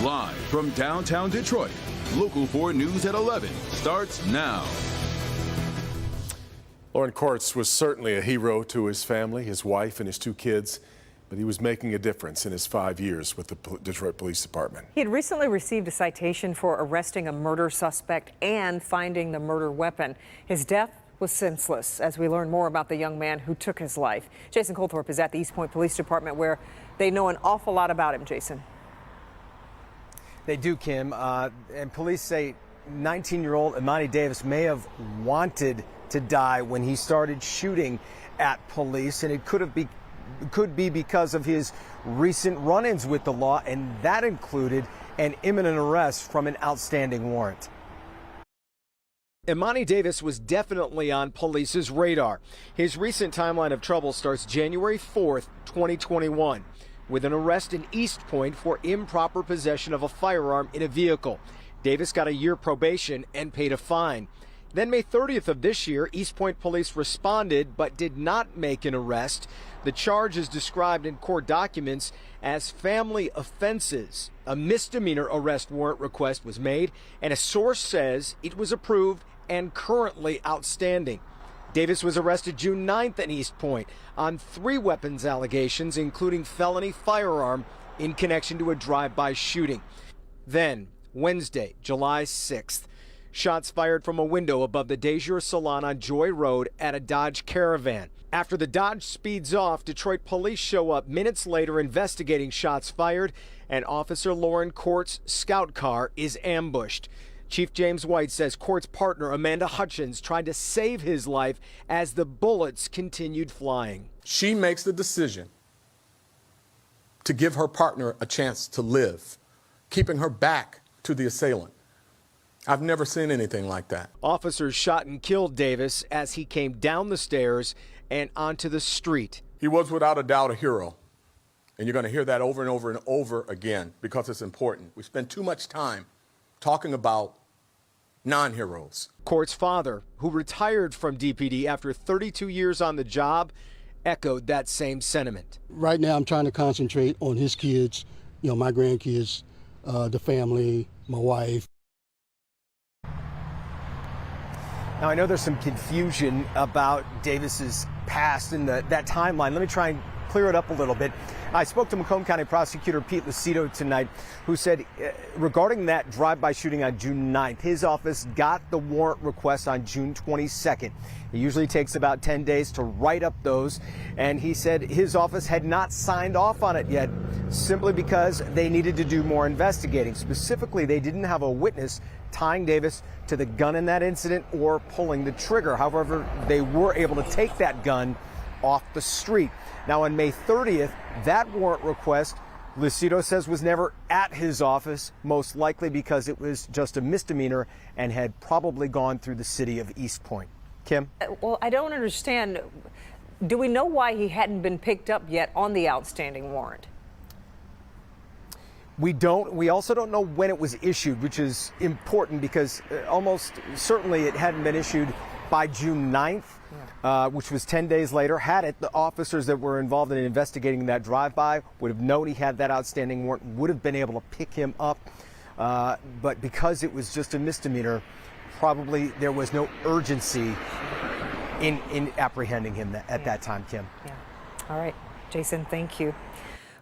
Live from downtown Detroit, Local 4 News at 11 starts now. Lauren Courts was certainly a hero to his family, his wife, and his 2 kids, but he was making a difference in his 5 years with the Detroit Police Department. He had recently received a citation for arresting a murder suspect and finding the murder weapon. His death was senseless, as we learn more about the young man who took his life. Jason Colthorpe is at the East Point Police Department, where they know an awful lot about him. Jason. They do, Kim, and police say 19-year-old Imani Davis may have wanted to die when he started shooting at police, and it could be because of his recent run-ins with the law, and that included an imminent arrest from an outstanding warrant. Imani Davis was definitely on police's radar. His recent timeline of trouble starts January 4th, 2021. With an arrest in East Point for improper possession of a firearm in a vehicle. Davis got a year probation and paid a fine. Then May 30th of this year, East Point police responded but did not make an arrest. The charge is described in court documents as family offenses. A misdemeanor arrest warrant request was made, and a source says it was approved and currently outstanding. Davis was arrested June 9th at East Point on 3 weapons allegations, including felony firearm in connection to a drive-by shooting. Then, Wednesday, July 6th, shots fired from a window above the De Jour Salon on Joy Road at a Dodge Caravan. After the Dodge speeds off, Detroit police show up minutes later investigating shots fired, and Officer Lauren Courts' scout car is ambushed. Chief James White says Courts' partner Amanda Hutchins tried to save his life as the bullets continued flying. She makes the decision to give her partner a chance to live, keeping her back to the assailant. I've never seen anything like that. Officers shot and killed Davis as he came down the stairs and onto the street. He was without a doubt a hero. And you're going to hear that over and over and over again because it's important. We spend too much time talking about non-heroes. Courts' father, who retired from DPD after 32 years on the job, echoed that same sentiment. Right now I'm trying to concentrate on his kids, my grandkids, the family, my wife. Now, I know there's some confusion about Davis's past and that timeline. Let me try and clear it up a little bit. I spoke to Macomb County Prosecutor Pete Lucido tonight, who said regarding that drive-by shooting on June 9th, his office got the warrant request on June 22nd. It usually takes about 10 days to write up those, and he said his office had not signed off on it yet, simply because they needed to do more investigating. Specifically, they didn't have a witness tying Davis to the gun in that incident or pulling the trigger. However, they were able to take that gun off the street. Now, on May 30th, that warrant request, Lucido says, was never at his office, most likely because it was just a misdemeanor and had probably gone through the city of East Point. Kim? Well, I don't understand. Do we know why he hadn't been picked up yet on the outstanding warrant? We don't. We also don't know when it was issued, which is important because almost certainly it hadn't been issued by June 9th, which was 10 days later. Had it, the officers that were involved in investigating that drive-by would have known he had that outstanding warrant, would have been able to pick him up. But because it was just a misdemeanor, probably there was no urgency in apprehending him at that time, Kim. Yeah. All right. Jason, thank you.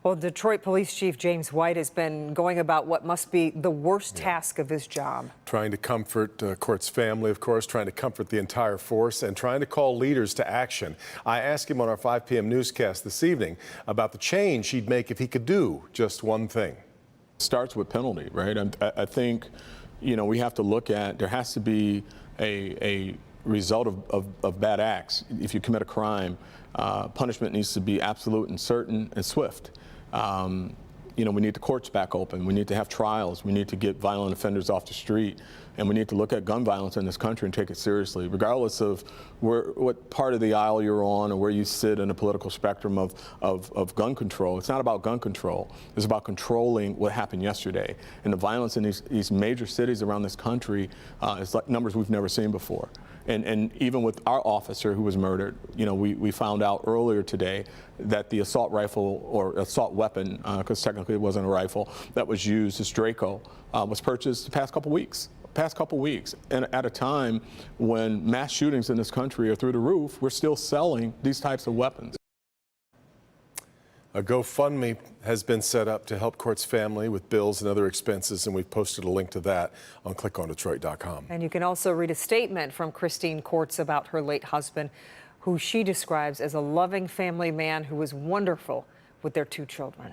Well, Detroit Police Chief James White has been going about what must be the worst task of his job. Trying to comfort Court's family, of course, trying to comfort the entire force, and trying to call leaders to action. I asked him on our 5 p.m. newscast this evening about the change he'd make if he could do just one thing. It starts with penalty, right? I think, we have to look at, there has to be a result of bad acts. If you commit a crime, punishment needs to be absolute and certain and swift. We need the courts back open. We need to have trials. We need to get violent offenders off the street. And we need to look at gun violence in this country and take it seriously, regardless of what part of the aisle you're on or where you sit in the political spectrum of gun control. It's not about gun control. It's about controlling what happened yesterday. And the violence in these major cities around this country is like numbers we've never seen before. And even with our officer who was murdered, you know, we found out earlier today that the assault rifle or assault weapon, because technically it wasn't a rifle, that was used, this Draco, was purchased the past couple weeks. And at a time when mass shootings in this country are through the roof, we're still selling these types of weapons. A GoFundMe has been set up to help Court's family with bills and other expenses, and we've posted a link to that on clickondetroit.com. And you can also read a statement from Christine Courts about her late husband, who she describes as a loving family man who was wonderful with their 2 children.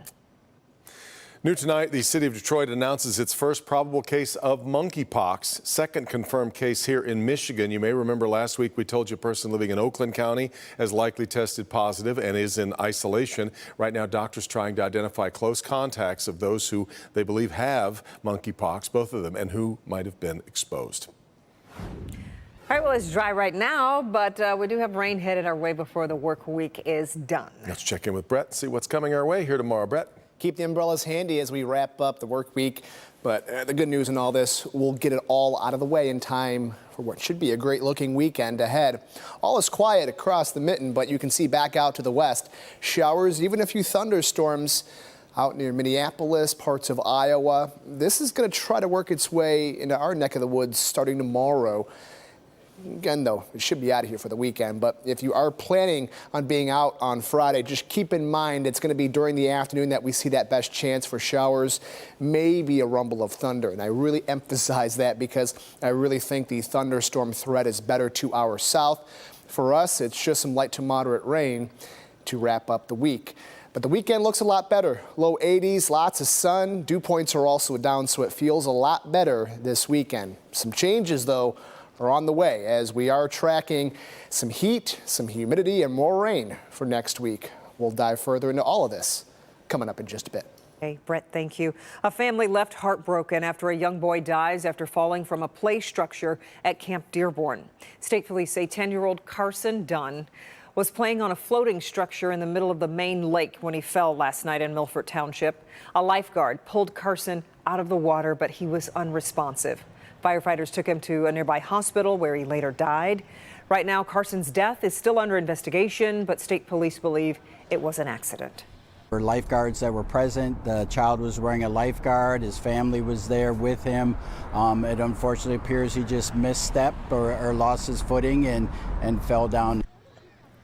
New tonight, the city of Detroit announces its first probable case of monkeypox, second confirmed case here in Michigan. You may remember last week we told you a person living in Oakland County has likely tested positive and is in isolation. Right now, doctors trying to identify close contacts of those who they believe have monkeypox, both of them, and who might have been exposed. All right, well, it's dry right now, but we do have rain headed our way before the work week is done. Let's check in with Brett and see what's coming our way here tomorrow. Brett? Keep the umbrellas handy as we wrap up the work week. But the good news in all this, we'll get it all out of the way in time for what should be a great looking weekend ahead. All is quiet across the mitten, but you can see back out to the west. Showers, even a few thunderstorms out near Minneapolis, parts of Iowa. This is going to try to work its way into our neck of the woods starting tomorrow. Again, though, it should be out of here for the weekend. But if you are planning on being out on Friday, just keep in mind it's going to be during the afternoon that we see that best chance for showers, maybe a rumble of thunder. And I really emphasize that because I really think the thunderstorm threat is better to our south. For us, it's just some light to moderate rain to wrap up the week. But the weekend looks a lot better. Low 80s, lots of sun. Dew points are also down, so it feels a lot better this weekend. Some changes, though, are on the way as we are tracking some heat, some humidity, and more rain for next week. We'll dive further into all of this coming up in just a bit. Hey, Brett, thank you. A family left heartbroken after a young boy dies after falling from a play structure at Camp Dearborn. State police say 10-year-old Carson Dunn was playing on a floating structure in the middle of the main lake when he fell last night in Milford Township. A lifeguard pulled Carson out of the water, but he was unresponsive. Firefighters took him to a nearby hospital where he later died. Right now, Carson's death is still under investigation, but state police believe it was an accident. There were lifeguards that were present. The child was wearing a lifeguard. His family was there with him. It unfortunately appears he just misstepped or lost his footing and fell down.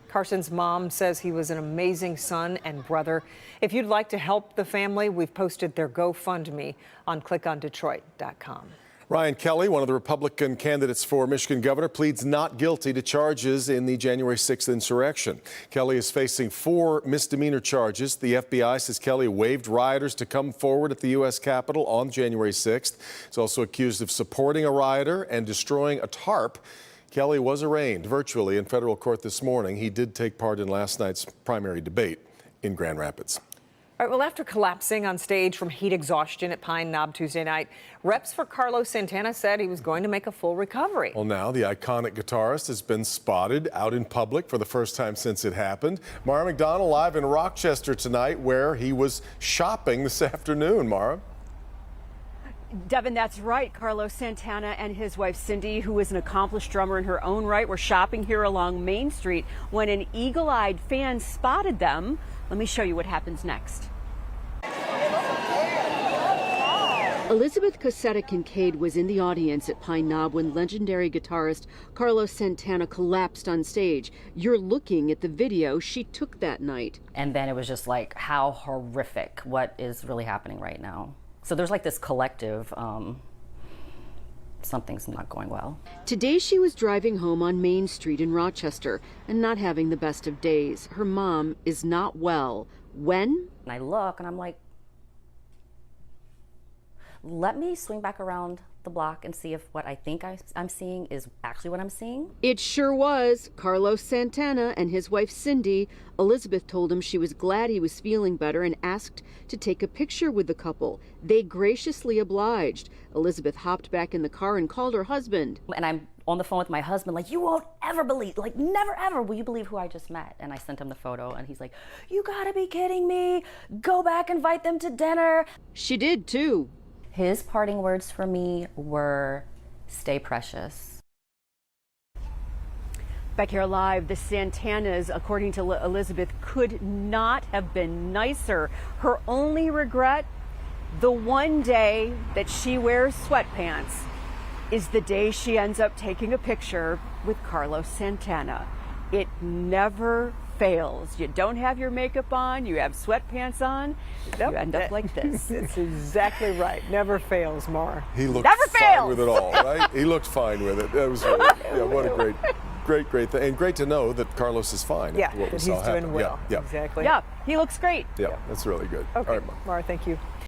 Carson's mom says he was an amazing son and brother. If you'd like to help the family, we've posted their GoFundMe on clickondetroit.com. Ryan Kelly, one of the Republican candidates for Michigan governor, pleads not guilty to charges in the January 6th insurrection. Kelly is facing 4 misdemeanor charges. The FBI says Kelly waved rioters to come forward at the U.S. Capitol on January 6th. He's also accused of supporting a rioter and destroying a tarp. Kelly was arraigned virtually in federal court this morning. He did take part in last night's primary debate in Grand Rapids. All right, well, after collapsing on stage from heat exhaustion at Pine Knob Tuesday night, reps for Carlos Santana said he was going to make a full recovery. Well, now the iconic guitarist has been spotted out in public for the first time since it happened. Mara McDonald live in Rochester tonight, where he was shopping this afternoon. Mara? Devin, that's right. Carlos Santana and his wife Cindy, who is an accomplished drummer in her own right, were shopping here along Main Street when an eagle-eyed fan spotted them. Let me show you what happens next. Elizabeth Cassetta Kincaid was in the audience at Pine Knob when legendary guitarist Carlos Santana collapsed on stage. You're looking at the video she took that night. And then it was just like, how horrific, what is really happening right now. So there's like this collective, something's not going well. Today she was driving home on Main Street in Rochester and not having the best of days. Her mom is not well. When? And I look and I'm like, let me swing back around the block and see if what I think I'm seeing is actually what I'm seeing. It sure was. Carlos Santana and his wife Cindy. Elizabeth told him she was glad he was feeling better and asked to take a picture with the couple. They graciously obliged. Elizabeth hopped back in the car and called her husband. And I'm on the phone with my husband, like, you won't ever believe, like, never ever will you believe who I just met. And I sent him the photo and he's like, you gotta be kidding me. Go back, invite them to dinner. She did too. His parting words for me were, stay precious. Back here live, the Santanas, according to Elizabeth, could not have been nicer. Her only regret, the one day that she wears sweatpants is the day she ends up taking a picture with Carlos Santana. It never fails. You don't have your makeup on, you have sweatpants on, you end up like this. That's exactly right. Never fails, Mara. He looked Never fine fails. with it all, right? He looked fine with it. That was really, yeah, what a great thing. And great to know that Carlos is fine. Yeah, after what we that saw he's doing happen. well. Yeah, Exactly. Yeah, he looks great. yeah, that's really good. Okay, All right, Mara. Mara, thank you.